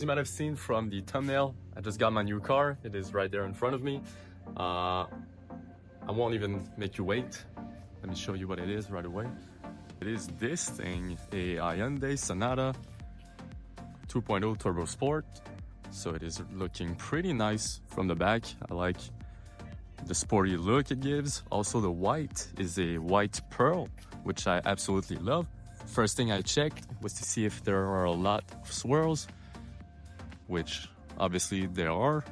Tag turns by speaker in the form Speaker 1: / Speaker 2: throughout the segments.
Speaker 1: As you might have seen from the thumbnail, I just got my new car. It is right there in front of me. I won't even make you wait. Let me show you what it is right away. It is this thing, a Hyundai Sonata 2.0 Turbo Sport. So it is looking pretty nice from the back. I like the sporty look it gives. Also the white is a white pearl, which I absolutely love. First thing I checked was to see if there are a lot of swirls, which obviously there are,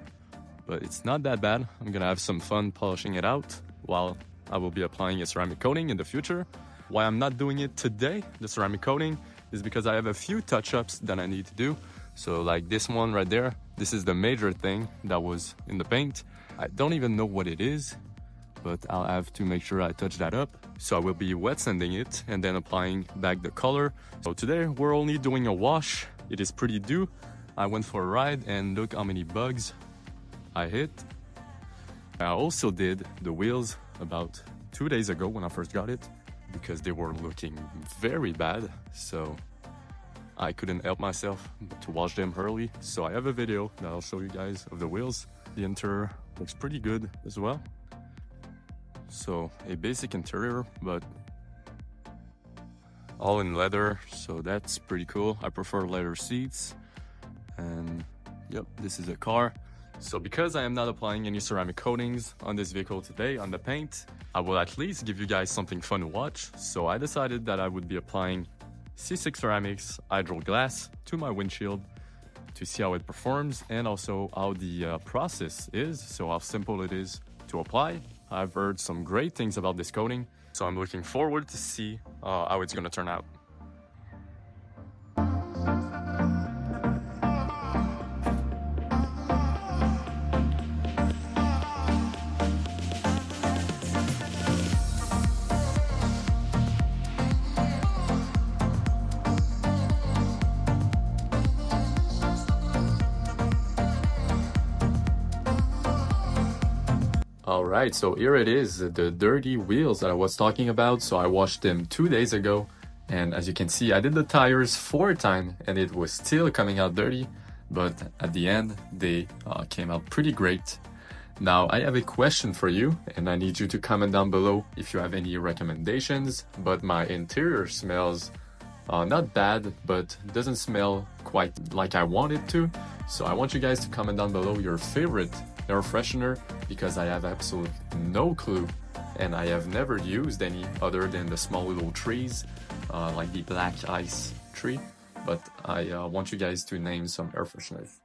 Speaker 1: but it's not that bad. I'm gonna have some fun polishing it out while I will be applying a ceramic coating in the future. Why I'm not doing it today, the ceramic coating, is because I have a few touch-ups that I need to do. So like this one right there, this is the major thing that was in the paint. I don't even know what it is, but I'll have to make sure I touch that up. So I will be wet sanding it and then applying back the color. So today we're only doing a wash. It is pretty due. I went for a ride and look how many bugs I hit. I also did the wheels about 2 days ago when I first got it because they were looking very bad. So I couldn't help myself to wash them early. So I have a video that I'll show you guys of the wheels. The interior looks pretty good as well. So a basic interior, but all in leather. So that's pretty cool. I prefer leather seats. And yep, this is a car. So because I am not applying any ceramic coatings on this vehicle today on the paint, I will at least give you guys something fun to watch. So I decided that I would be applying C6 Ceramics Hydro Glass to my windshield to see how it performs and also how the process is, so how simple it is to apply. I've heard some great things about this coating, so I'm looking forward to see how it's gonna turn out. Alright, so here it is, the dirty wheels that I was talking about. So I washed them 2 days ago, and as you can see, I did the tires 4 times and it was still coming out dirty, but at the end they came out pretty great. Now I have a question for you, and I need you to comment down below if you have any recommendations. But my interior smells not bad, but doesn't smell quite like I want it to. So I want you guys to comment down below your favorite air freshener, because I have absolutely no clue, and I have never used any other than the small little trees like the black ice tree. But I want you guys to name some air fresheners.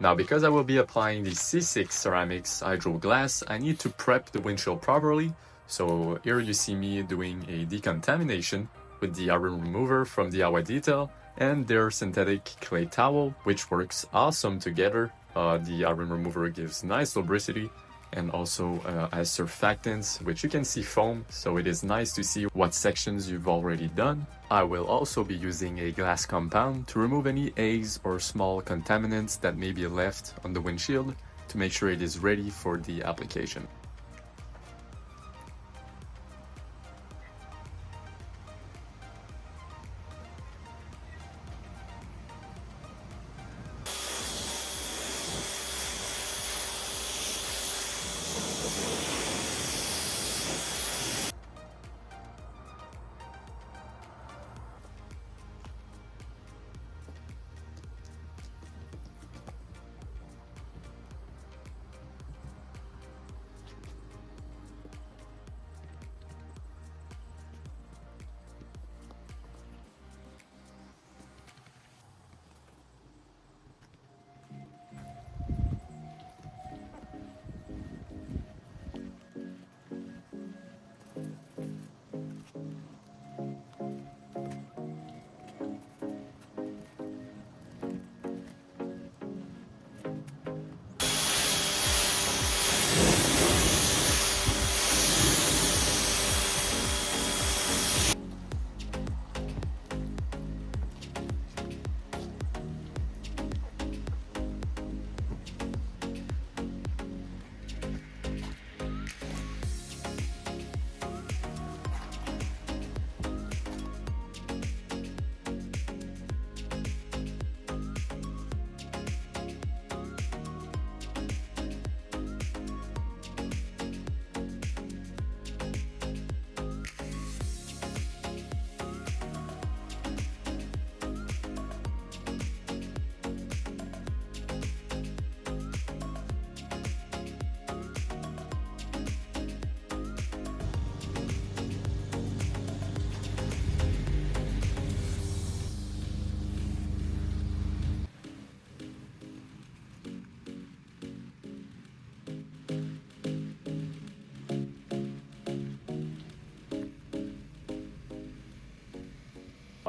Speaker 1: Now, because I will be applying the C6 ceramics hydro glass, I need to prep the windshield properly. So here you see me doing a decontamination with the iron remover from DIY Detail and their synthetic clay towel, which works awesome together. The iron remover gives nice lubricity and also has surfactants, which you can see foam, so it is nice to see what sections you've already done. I will also be using a glass compound to remove any eggs or small contaminants that may be left on the windshield to make sure it is ready for the application.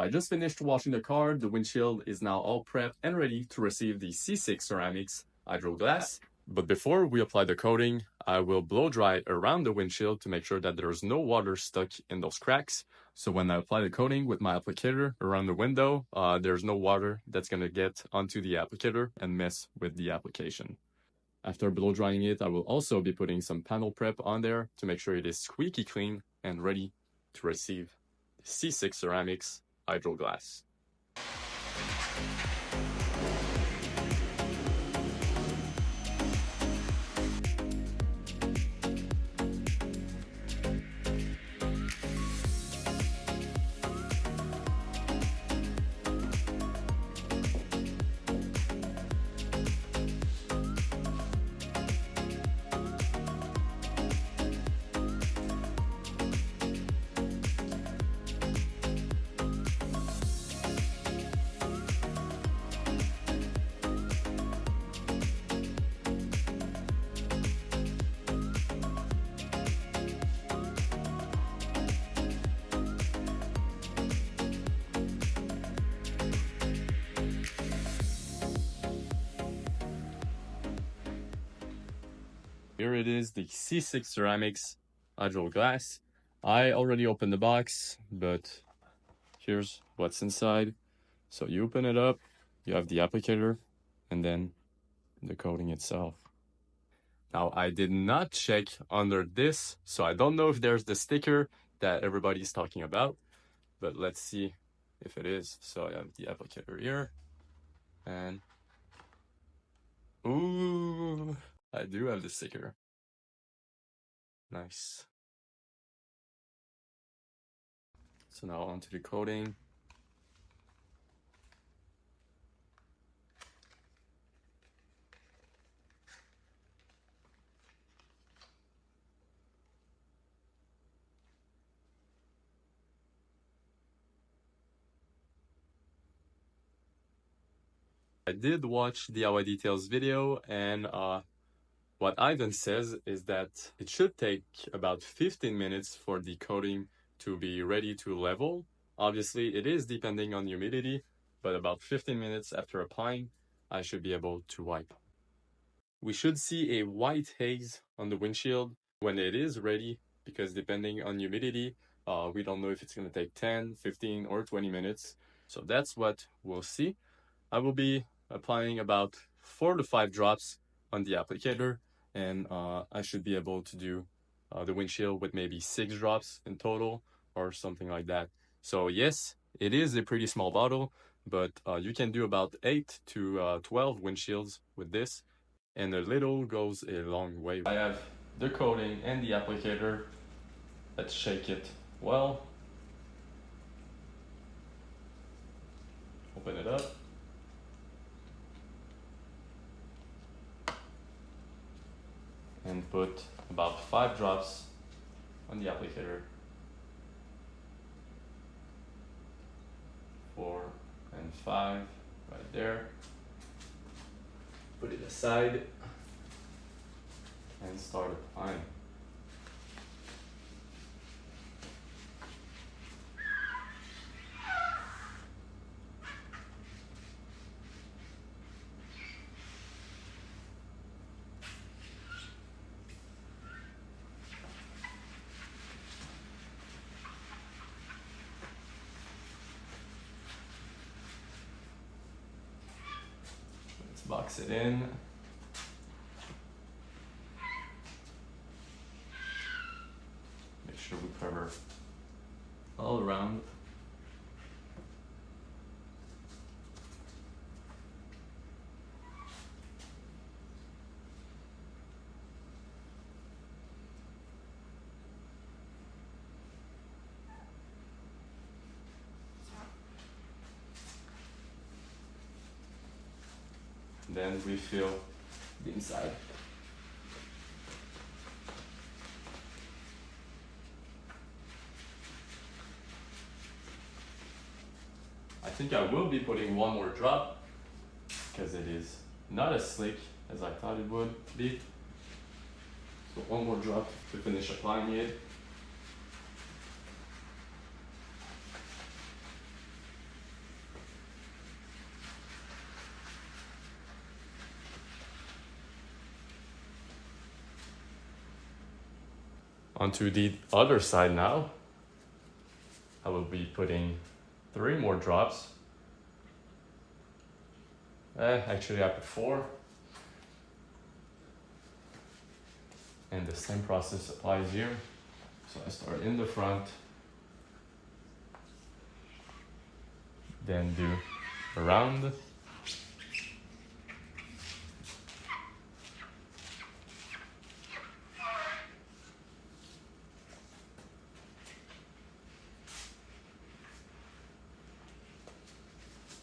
Speaker 1: I just finished washing the car. The windshield is now all prepped and ready to receive the C6 ceramics hydro glass. But before we apply the coating, I will blow dry it around the windshield to make sure that there's no water stuck in those cracks. So when I apply the coating with my applicator around the window, there's no water that's going to get onto the applicator and mess with the application. After blow drying it, I will also be putting some panel prep on there to make sure it is squeaky clean and ready to receive the C6 ceramics hydro glass. Here it is, the C6 ceramics hydro glass. I already opened the box, but here's what's inside. So you open it up, you have the applicator, and then the coating itself. Now, I did not check under this, so I don't know if there's the sticker that everybody's talking about, but let's see if it is. So I have the applicator here, and ooh, I do have the sticker. Nice. So now onto the coating. I did watch the DIY Details video, and what Ivan says is that it should take about 15 minutes for the coating to be ready to level. Obviously, it is depending on humidity, but about 15 minutes after applying, I should be able to wipe. We should see a white haze on the windshield when it is ready, because depending on humidity, we don't know if it's going to take 10, 15, or 20 minutes. So that's what we'll see. I will be applying about 4 to 5 drops on the applicator, and I should be able to do the windshield with maybe 6 drops in total or something like that. So yes, it is a pretty small bottle, but you can do about 8 to 12 windshields with this, and a little goes a long way. I have the coating and the applicator. Let's shake it well. Open it up. And put about 5 drops on the applicator. 4 and 5 right there. Put it aside and start applying. Let's box it in. Make sure we cover all around. Then refill the inside. I think I will be putting one more drop because it is not as slick as I thought it would be. So one more drop to finish applying it. Onto the other side now. I will be putting 3 more drops. Actually I put 4. And the same process applies here. So I start in the front, then do around.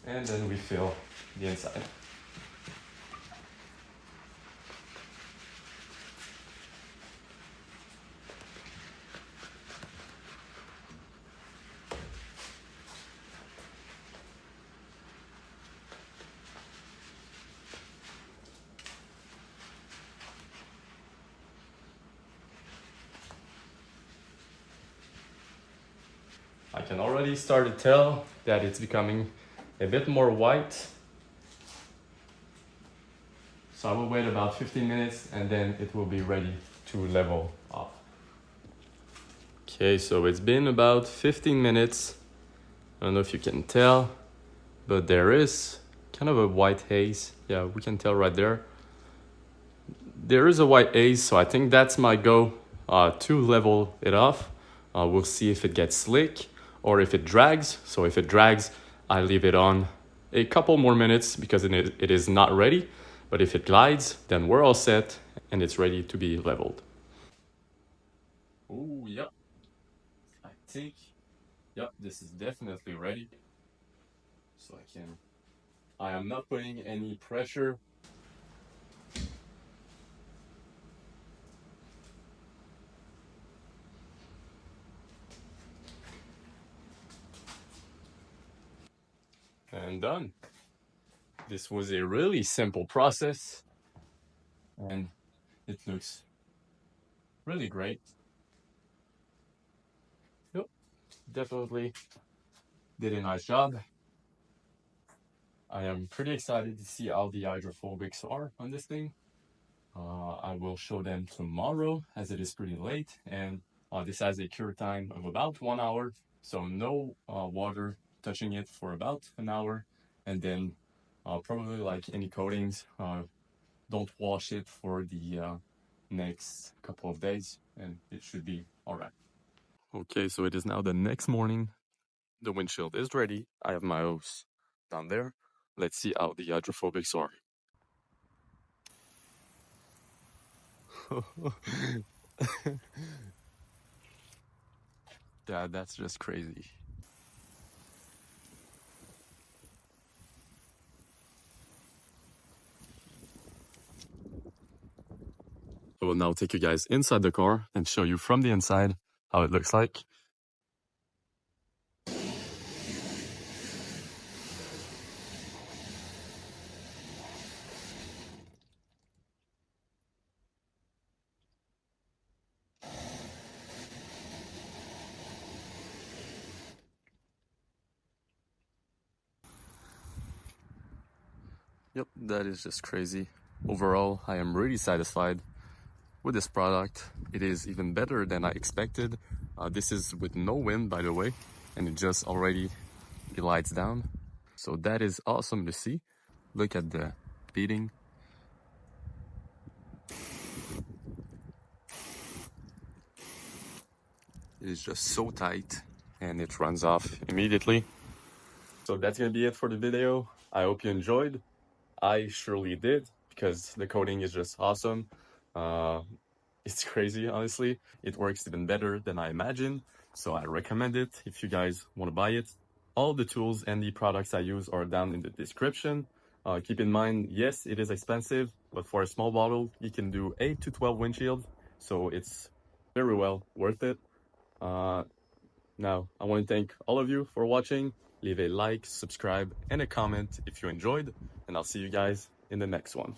Speaker 1: And then we fill the inside. I can already start to tell that it's becoming a bit more white. So I will wait about 15 minutes and then it will be ready to level off. Okay, so it's been about 15 minutes. I don't know if you can tell, but there is kind of a white haze. Yeah, we can tell right there. There is a white haze, so I think that's my go to level it off. We'll see if it gets slick or if it drags. So if it drags, I leave it on a couple more minutes because it is not ready. But if it glides, then we're all set and it's ready to be leveled. Oh, yep. I think, yep, this is definitely ready. So I am not putting any pressure. And done. This was a really simple process and it looks really great. Yep, definitely did a nice job. I am pretty excited to see how the hydrophobics are on this thing. I will show them tomorrow as it is pretty late, and this has a cure time of about 1 hour, so no water touching it for about an hour, and then probably like any coatings, don't wash it for the next couple of days, and it should be all right. Okay, so it is now the next morning. The windshield is ready. I have my hose down there. Let's see how the hydrophobics are. Yeah, that's just crazy. I will now take you guys inside the car and show you from the inside how it looks like. Yep, that is just crazy. Overall, I am really satisfied with this product. It is even better than I expected. This is with no wind, by the way, and it just already glides down. So that is awesome to see. Look at the beading. It is just so tight and it runs off immediately. So that's gonna be it for the video. I hope you enjoyed. I surely did because the coating is just awesome. Uh, it's crazy, honestly. It works even better than I imagined. So I recommend it if you guys want to buy it. All the tools and the products I use are down in the description. Keep in mind, yes, it is expensive, but for a small bottle, you can do 8 to 12 windshields. So it's very well worth it. Now, I want to thank all of you for watching. Leave a like, subscribe, and a comment if you enjoyed, and I'll see you guys in the next one.